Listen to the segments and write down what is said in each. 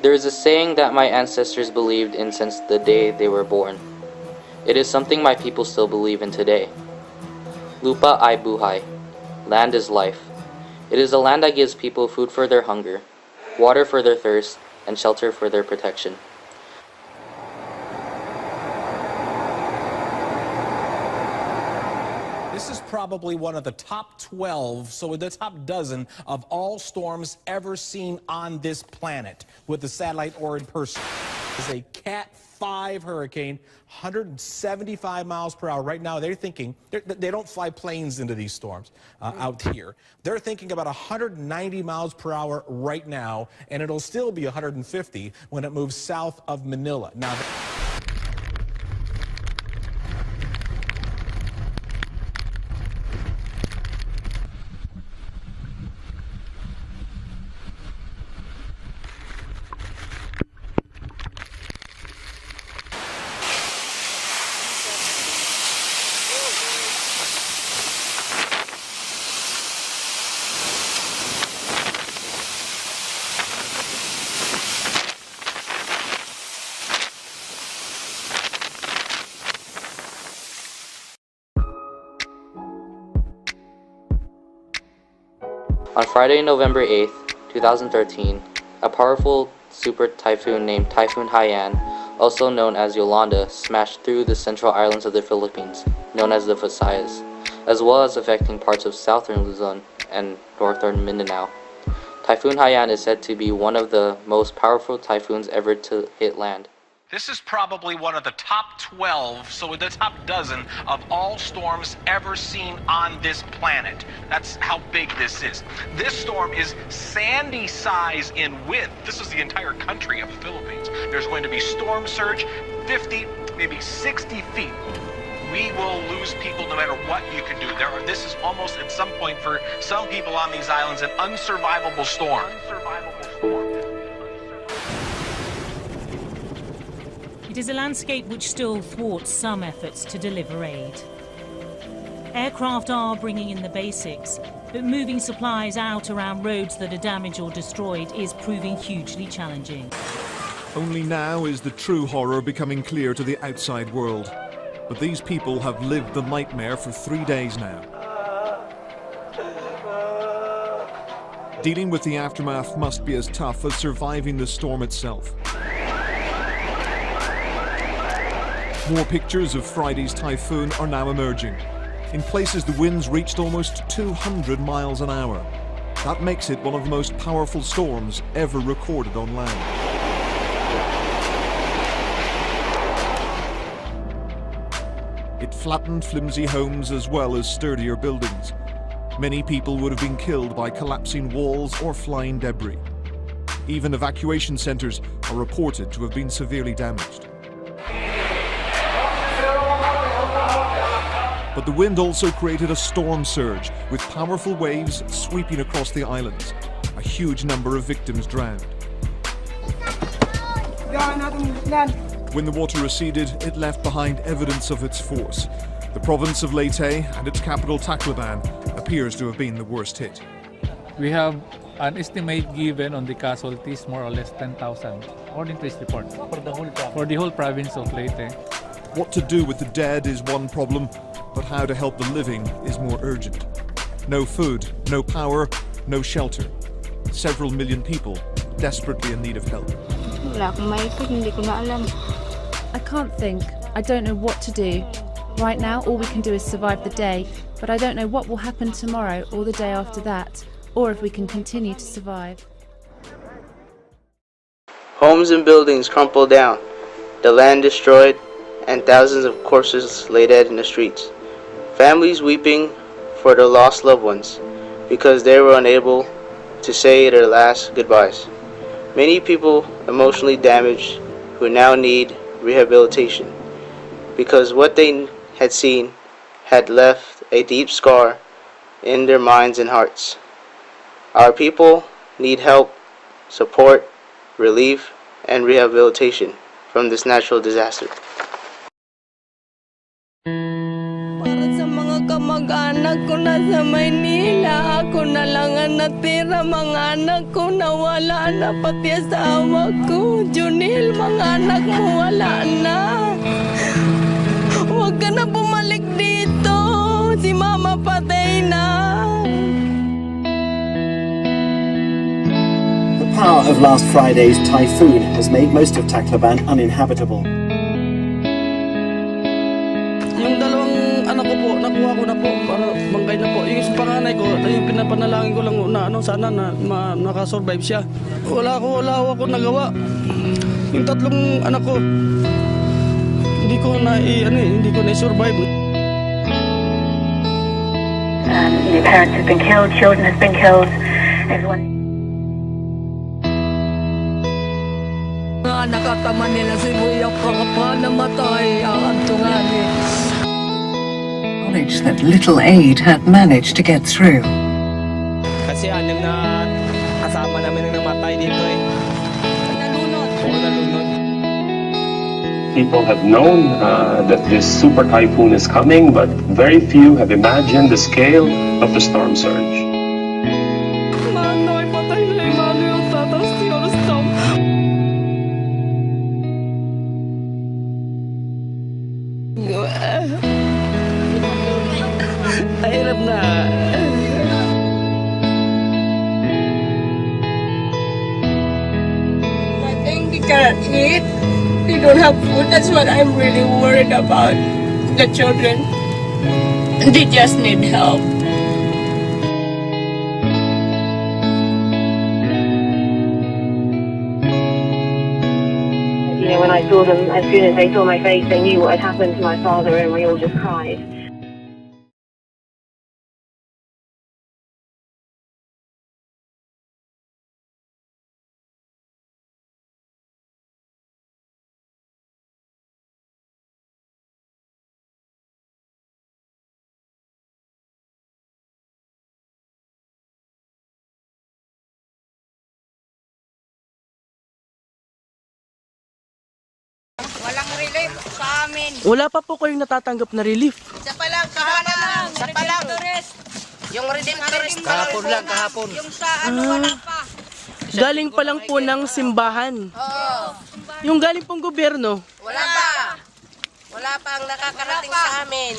There is a saying that my ancestors believed in since the day they were born. It is something my people still believe in today. Lupa ay buhay. Land is life. It is a land that gives people food for their hunger, water for their thirst, and shelter for their protection. This is probably one of the top 12, so the top dozen of all storms ever seen on this planet with the satellite or in person. It's a Cat 5 hurricane, 175 miles per hour. Right now, they're thinking, they don't fly planes into these storms out here. They're thinking about 190 miles per hour right now, and it'll still be 150 when it moves south of Manila. Now. On Friday, November 8th, 2013, a powerful super typhoon named Typhoon Haiyan, also known as Yolanda, smashed through the central islands of the Philippines, known as the Visayas, as well as affecting parts of southern Luzon and northern Mindanao. Typhoon Haiyan is said to be one of the most powerful typhoons ever to hit land. This is probably one of the top 12, so the top dozen of all storms ever seen on this planet. That's how big this is. This storm is Sandy size in width. This is the entire country of the Philippines. There's going to be storm surge, 50, maybe 60 feet. We will lose people no matter what you can do. This is almost at some point for some people on these islands an unsurvivable storm. It is a landscape which still thwarts some efforts to deliver aid. Aircraft are bringing in the basics, but moving supplies out around roads that are damaged or destroyed is proving hugely challenging. Only now is the true horror becoming clear to the outside world. But these people have lived the nightmare for 3 days now. Dealing with the aftermath must be as tough as surviving the storm itself. More pictures of Friday's typhoon are now emerging. In places, the winds reached almost 200 miles an hour. That makes it one of the most powerful storms ever recorded on land. It flattened flimsy homes as well as sturdier buildings. Many people would have been killed by collapsing walls or flying debris. Even evacuation centers are reported to have been severely damaged. But the wind also created a storm surge, with powerful waves sweeping across the islands. A huge number of victims drowned. When the water receded, it left behind evidence of its force. The province of Leyte and its capital Tacloban appears to have been the worst hit. We have an estimate given on the casualties, more or less 10,000, according to this report. For the whole province of Leyte. What to do with the dead is one problem, but how to help the living is more urgent. No food, no power, no shelter. Several million people desperately in need of help. I can't think. I don't know what to do. Right now, all we can do is survive the day, but I don't know what will happen tomorrow or the day after that, or if we can continue to survive. Homes and buildings crumpled down, the land destroyed, and thousands of corpses lay dead in the streets. Families weeping for their lost loved ones because they were unable to say their last goodbyes. Many people emotionally damaged who now need rehabilitation because what they had seen had left a deep scar in their minds and hearts. Our people need help, support, relief, and rehabilitation from this natural disaster. Para sa mga kamag-anak anak ko nasa Maynila. Ako na lang ang natira. Mga anak ko nawala na. Pati asawa ko. Junil, mga anak mo wala na. Huwag ka na bumalik dito. Si mama patay na. The power of last Friday's typhoon has made most of Tacloban uninhabitable. Yung dalawang anak ko po, nakuha ko na po para bangkay na po. Yung panganay ko, yung pinapanalangin ko lang na sana na nakasurvive siya. Wala ako nagawa. Yung tatlong anak ko, hindi ko na-survive. Parents have been killed, children have been killed, everyone. Nga nakataman nila si Buya pa namatay ang tungani. Knowledge that little aid had managed to get through. Kasi anim na kasama namin ang namatay dito eh. Nalunod. People have known that this super typhoon is coming, but very few have imagined the scale of the storm surge. Manoy, patay na yung Manoy ang tatas ni Orostom. Hirap na. I think they cannot eat. They don't have food. That's what I'm really worried about. The children. They just need help. You know, when I saw them, as soon as they saw my face, they knew what had happened to my father, and we all just cried. Walang relief sa amin. Wala pa po kayong natatanggap na relief. Isa pa lang, kahapon. Isa pa lang. Yung Redemptorist kahapon lang, kahapon. Yung sa wala pa. Galing pa lang po ng simbahan. Oo. Yung galing pong gobyerno. Wala pa. Wala pa ang nakakarating sa amin.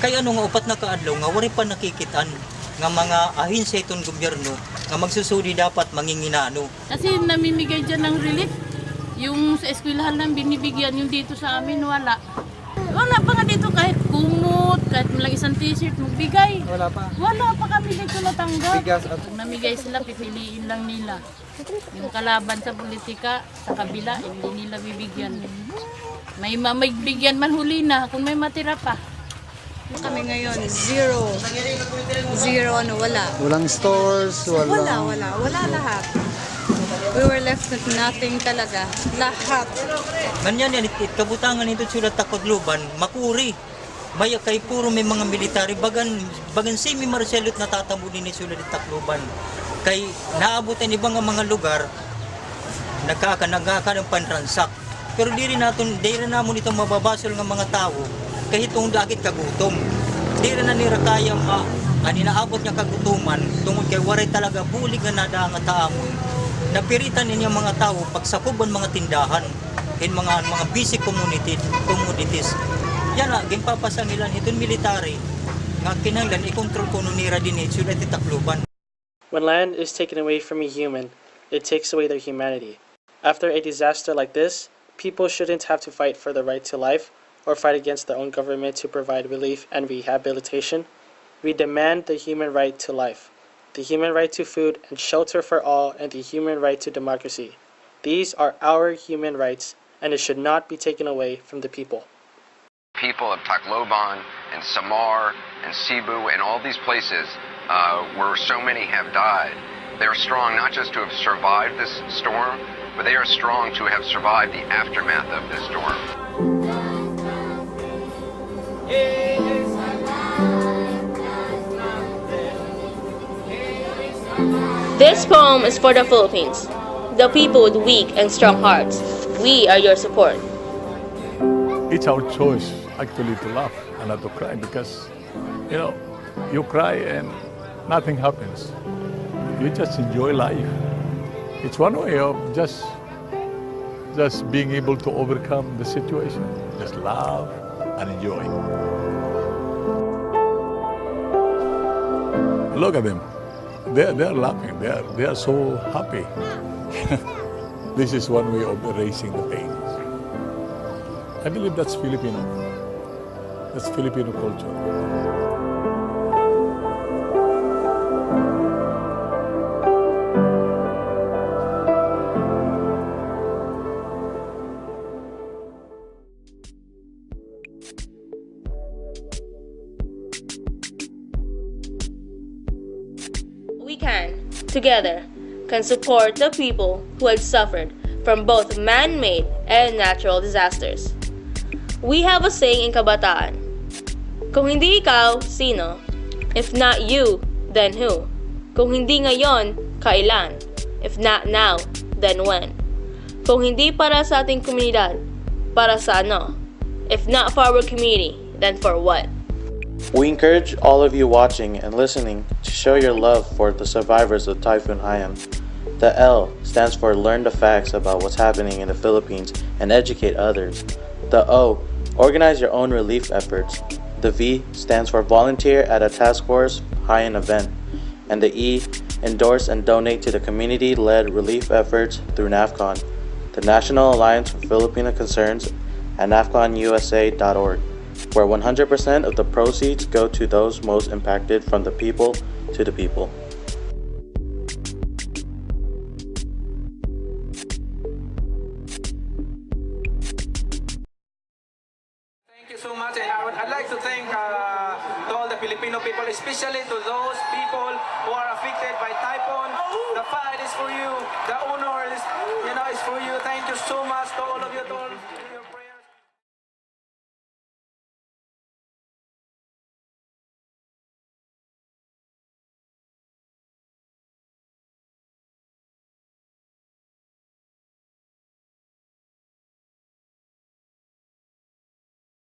Kaya ano nga upat na kaadlaw nga wari pa nakikitan nga mga ahinsya itong gobyerno nga magsusuri dapat manginginano. Kasi namimigay dyan ng relief. Yung sa eskwelahan lang binibigyan, yung dito sa amin wala. Wala pa nga dito kahit kumot, kahit malang isang t-shirt magbigay. Wala pa. Wala pa kami dito natanggap. Kung namigay sila, pipiliin lang nila. Yung kalaban sa politika, sa kabila, hindi nila bibigyan. May bigyan man huli na, kung may matira pa. Kami ngayon, zero. Zero wala. Walang stores, Wala lahat. We were left with nothing talaga. Lahat. Ganyan yan, kabutangan ito sulat Tacloban, makuri. Maya kay puro may mga military, bagan semi Marcelot natatamo din ni sulat Tacloban. Kay naabutan ibang mga lugar, nagkaka ng panransak. Pero di rin namon itong mababasol ng mga tao, kahit itong dagit kagutom. Di rin na nira kaya naabot niya kagutuman, tungod kay waray talaga bulig nga nada nga taamon. Napiritan niya mga tao pagsakuban mga tindahan in mga busy communities. Yan na, gimpapasa nila itong military nga kinahanglan i-control ko nira din sulat Tacloban. When land is taken away from a human, it takes away their humanity. After a disaster like this, people shouldn't have to fight for the right to life or fight against their own government to provide relief and rehabilitation. We demand the human right to life, the human right to food and shelter for all, and the human right to democracy. These are our human rights, and it should not be taken away from the people. People of Tacloban and Samar and Cebu and all these places where so many have died, they're strong not just to have survived this storm, but they are strong to have survived the aftermath of this storm. This poem is for the Philippines, the people with weak and strong hearts. We are your support. It's our choice, actually, to laugh and not to cry because, you cry and nothing happens. You just enjoy life. It's one way of just being able to overcome the situation. Just laugh and enjoy. Look at them. They're laughing. They are so happy. This is one way of erasing the pain. I believe that's Filipino. That's Filipino culture. We together, can support the people who had suffered from both man-made and natural disasters. We have a saying in Kabataan, kung hindi ikaw, sino? If not you, then who? Kung hindi ngayon, kailan? If not now, then when? Kung hindi para sa ating komunidad, para sa ano? If not for our community, then for what? We encourage all of you watching and listening to show your love for the survivors of Typhoon Haiyan. The L stands for learn the facts about what's happening in the Philippines and educate others. The O, organize your own relief efforts. The V stands for volunteer at a task force Haiyan event. And the E, endorse and donate to the community-led relief efforts through NAFCON, the National Alliance for Filipino Concerns, at nafconusa.org, where 100% of the proceeds go to those most impacted from the people to the people. Thank you so much, and I'd like to thank to all the Filipino people, especially to those people who are affected by typhoon. The fight is for you. The honor is for you. Thank you so much to all of you.